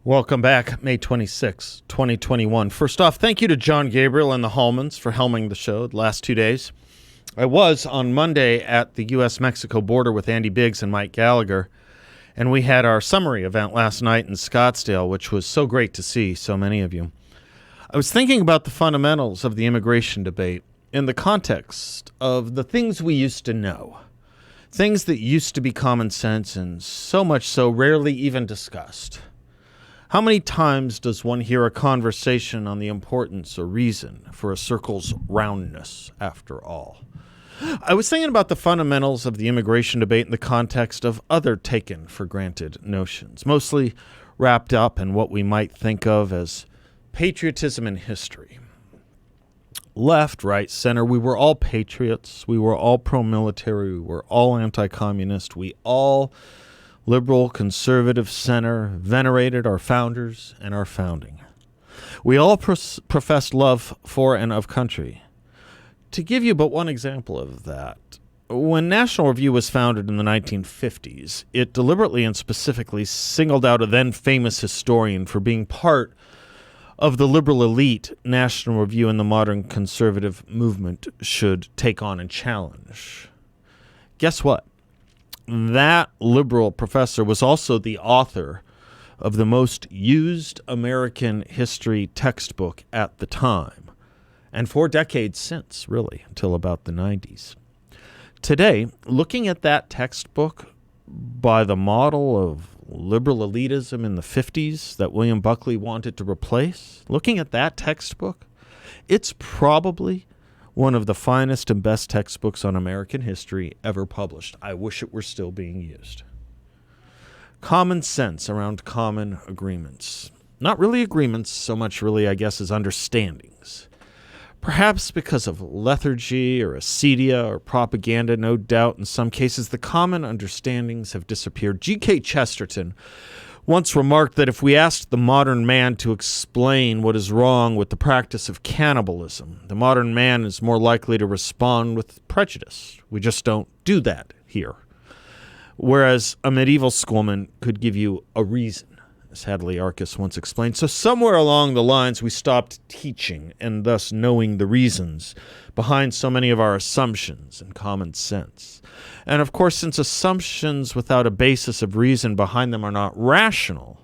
Welcome back, May 26, 2021. First off, thank you to John Gabriel and the Hallmans for helming the show the last 2 days. I was on Monday at the U.S.-Mexico border with Andy Biggs and Mike Gallagher, and we had our summary event last night in Scottsdale, which was so great to see so many of you. I was thinking about the fundamentals of the immigration debate in the context of the things we used to know, things that used to be common sense and so much so rarely even discussed. How many times does one hear a conversation on the importance or reason for a circle's roundness, after all? I was thinking about the fundamentals of the immigration debate in the context of other taken-for-granted notions, mostly wrapped up in what we might think of as patriotism in history. Left, right, center, we were all patriots, we were all pro-military, we were all anti-communist, we all liberal, conservative, center, venerated our founders and our founding. We all professed love for and of country. To give you but one example of that, when National Review was founded in the 1950s, it deliberately and specifically singled out a then famous historian for being part of the liberal elite National Review and the modern conservative movement should take on and challenge. Guess what? That liberal professor was also the author of the most used American history textbook at the time, and for decades since, really, until about the 90s. Today, looking at that textbook by the model of liberal elitism in the 50s that William Buckley wanted to replace, looking at that textbook, it's probably one of the finest and best textbooks on American history ever published. I wish it were still being used. Common sense around common agreements. Not really agreements so much really, I guess, as understandings. Perhaps because of lethargy or acedia or propaganda, no doubt in some cases the common understandings have disappeared. G.K. Chesterton once remarked that if we asked the modern man to explain what is wrong with the practice of cannibalism, the modern man is more likely to respond with prejudice. We just don't do that here. Whereas a medieval schoolman could give you a reason, as Hadley Arcus once explained. So somewhere along the lines we stopped teaching and thus knowing the reasons behind so many of our assumptions and common sense. And of course, since assumptions without a basis of reason behind them are not rational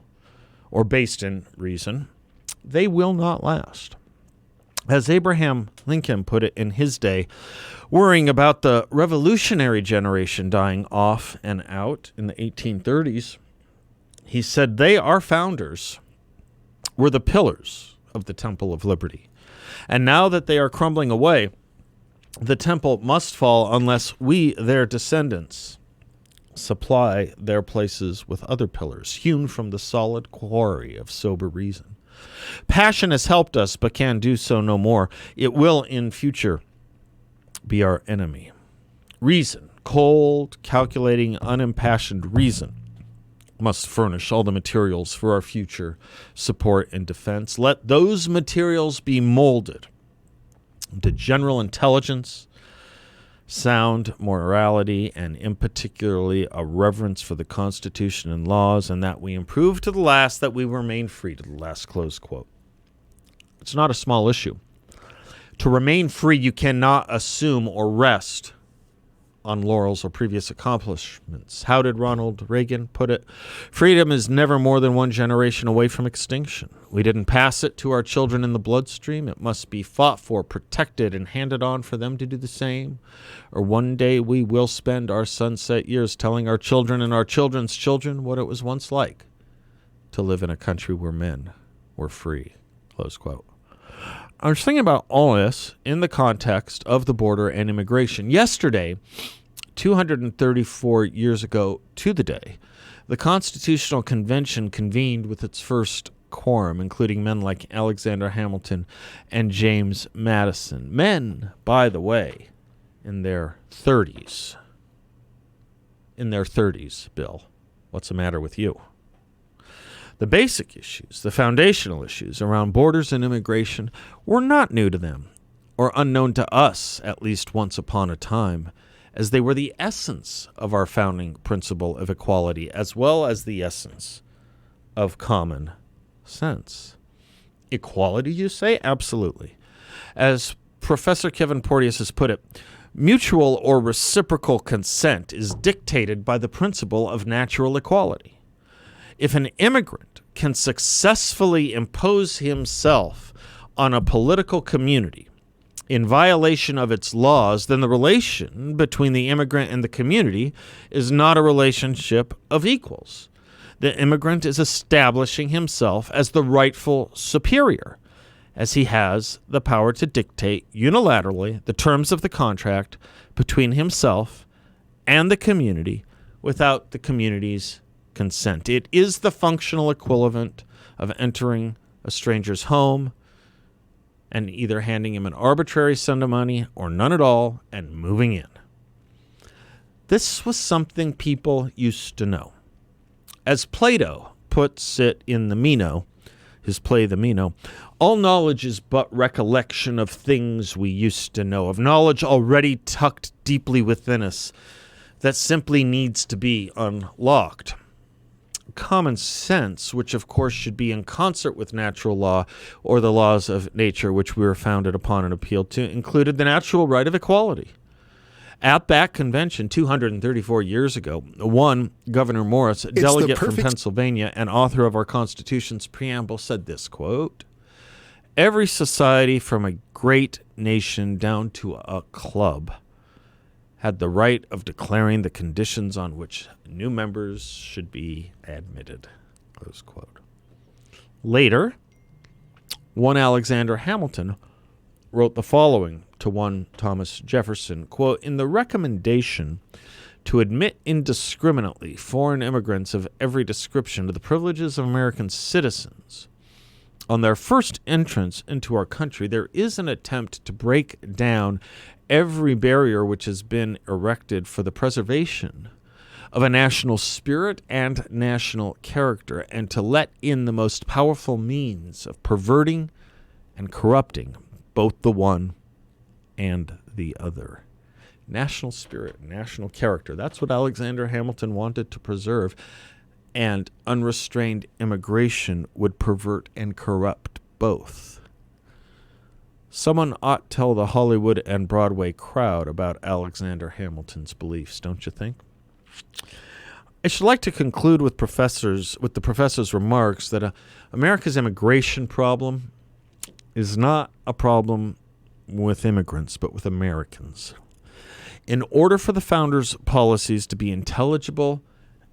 or based in reason, they will not last. As Abraham Lincoln put it in his day, worrying about the revolutionary generation dying off and out in the 1830s, he said, they, our founders, were the pillars of the Temple of Liberty. And now that they are crumbling away, the temple must fall unless we, their descendants, supply their places with other pillars, hewn from the solid quarry of sober reason. Passion has helped us, but can do so no more. It will, in future, be our enemy. Reason, cold, calculating, unimpassioned reason, must furnish all the materials for our future support and defense. Let those materials be molded into general intelligence, sound morality, and in particularly a reverence for the Constitution and laws, and that we improve to the last, that we remain free to the last, close quote. It's not a small issue. To remain free, you cannot assume or rest on laurels or previous accomplishments. How did Ronald Reagan put it? Freedom is never more than one generation away from extinction. We didn't pass it to our children in the bloodstream. It must be fought for, protected, and handed on for them to do the same. Or one day we will spend our sunset years telling our children and our children's children what it was once like to live in a country where men were free. Close quote. I was thinking about all this in the context of the border and immigration. Yesterday, 234 years ago to the day, the Constitutional Convention convened with its first quorum, including men like Alexander Hamilton and James Madison. Men, by the way, in their 30s. In their 30s, Bill. What's the matter with you? The basic issues, the foundational issues around borders and immigration were not new to them, or unknown to us, at least once upon a time, as they were the essence of our founding principle of equality, as well as the essence of common sense. Equality, you say? Absolutely. As Professor Kevin Porteous has put it, mutual or reciprocal consent is dictated by the principle of natural equality. If an immigrant can successfully impose himself on a political community in violation of its laws, then the relation between the immigrant and the community is not a relationship of equals. The immigrant is establishing himself as the rightful superior, as he has the power to dictate unilaterally the terms of the contract between himself and the community without the community's consent. It is the functional equivalent of entering a stranger's home and either handing him an arbitrary sum of money or none at all and moving in. This was something people used to know. As Plato puts it in the Meno, his play The Meno, all knowledge is but recollection of things we used to know, of knowledge already tucked deeply within us that simply needs to be unlocked. Common sense, which of course should be in concert with natural law or the laws of nature which we were founded upon and appealed to, included the natural right of equality. At that convention 234 years ago, one Governor Morris, a delegate from Pennsylvania and author of our Constitution's preamble, said this, quote, "Every society from a great nation down to a club had the right of declaring the conditions on which new members should be admitted." Close quote. Later, one Alexander Hamilton wrote the following to one Thomas Jefferson, quote, "In the recommendation to admit indiscriminately foreign immigrants of every description to the privileges of American citizens on their first entrance into our country, there is an attempt to break down every barrier which has been erected for the preservation of a national spirit and national character, and to let in the most powerful means of perverting and corrupting both the one and the other." National spirit, national character. That's what Alexander Hamilton wanted to preserve. And unrestrained immigration would pervert and corrupt both. Someone ought to tell the Hollywood and Broadway crowd about Alexander Hamilton's beliefs, don't you think? I should like to conclude with the professor's remarks that America's immigration problem is not a problem with immigrants, but with Americans. In order for the founders' policies to be intelligible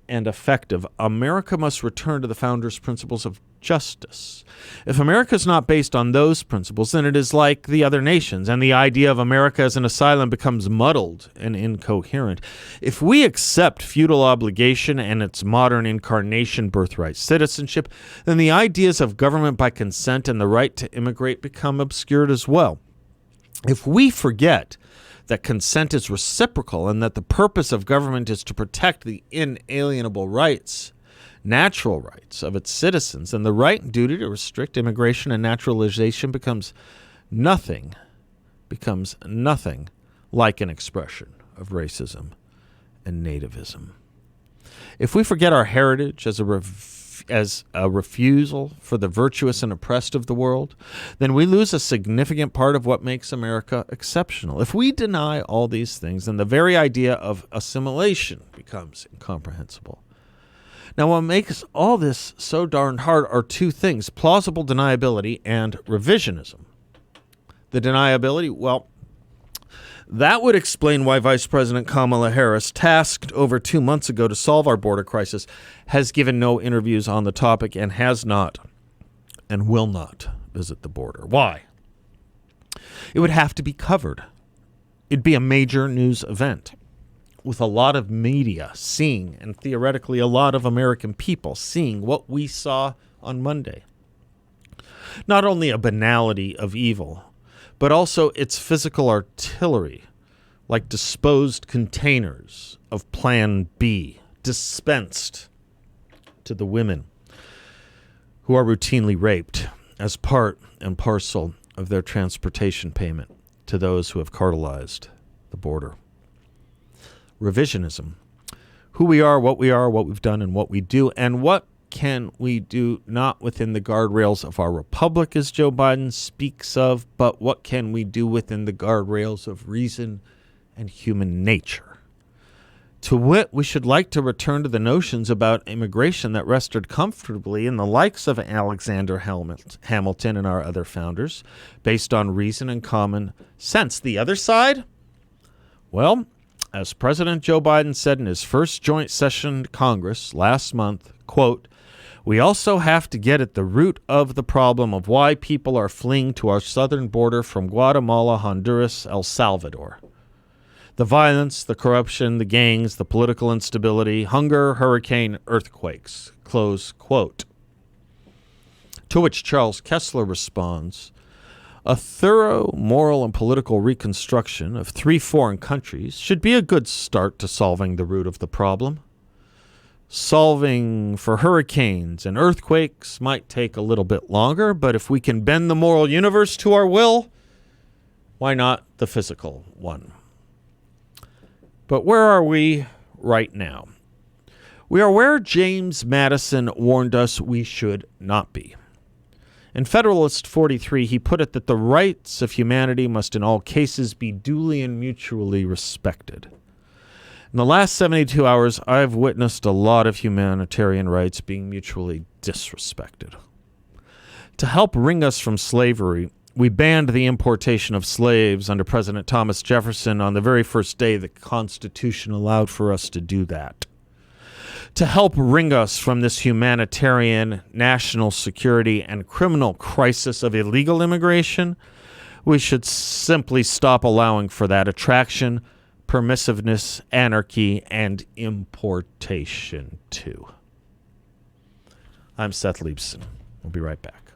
and effective, America must return to the founders' principles of justice. If America is not based on those principles, then it is like the other nations, and the idea of America as an asylum becomes muddled and incoherent. If we accept feudal obligation and its modern incarnation, birthright citizenship, then the ideas of government by consent and the right to immigrate become obscured as well. If we forget that consent is reciprocal and that the purpose of government is to protect the inalienable rights, natural rights of its citizens, then the right and duty to restrict immigration and naturalization becomes nothing like an expression of racism and nativism. If we forget our heritage as a refusal for the virtuous and oppressed of the world, then we lose a significant part of what makes America exceptional. If we deny all these things, then the very idea of assimilation becomes incomprehensible. Now, what makes all this so darn hard are two things: plausible deniability and revisionism. The deniability, well, that would explain why Vice President Kamala Harris, tasked over 2 months ago to solve our border crisis, has given no interviews on the topic and has not and will not visit the border. Why? It would have to be covered. It'd be a major news event with a lot of media seeing, and theoretically a lot of American people seeing, what we saw on Monday. Not only a banality of evil, but also its physical artillery, like disposed containers of Plan B, dispensed to the women who are routinely raped as part and parcel of their transportation payment to those who have cartelized the border. Revisionism: who we are, what we've done, and what we do, and what can we do not within the guardrails of our republic, as Joe Biden speaks of, but what can we do within the guardrails of reason and human nature? To wit, we should like to return to the notions about immigration that rested comfortably in the likes of Alexander Hamilton and our other founders, based on reason and common sense. The other side? Well, as President Joe Biden said in his first joint session to Congress last month, quote, "We also have to get at the root of the problem of why people are fleeing to our southern border from Guatemala, Honduras, El Salvador. The violence, the corruption, the gangs, the political instability, hunger, hurricane, earthquakes," close quote. To which Charles Kessler responds, "A thorough moral and political reconstruction of 3 foreign countries should be a good start to solving the root of the problem. Solving for hurricanes and earthquakes might take a little bit longer, but if we can bend the moral universe to our will, why not the physical one?" But where are we right now? We are where James Madison warned us we should not be. In Federalist 43, he put it that the rights of humanity must in all cases be duly and mutually respected. In the last 72 hours, I've witnessed a lot of humanitarian rights being mutually disrespected. To help wring us from slavery, we banned the importation of slaves under President Thomas Jefferson on the very first day the Constitution allowed for us to do that. To help wring us from this humanitarian, national security, and criminal crisis of illegal immigration, we should simply stop allowing for that attraction, permissiveness, anarchy, and importation too. I'm Seth Leibson. We'll be right back.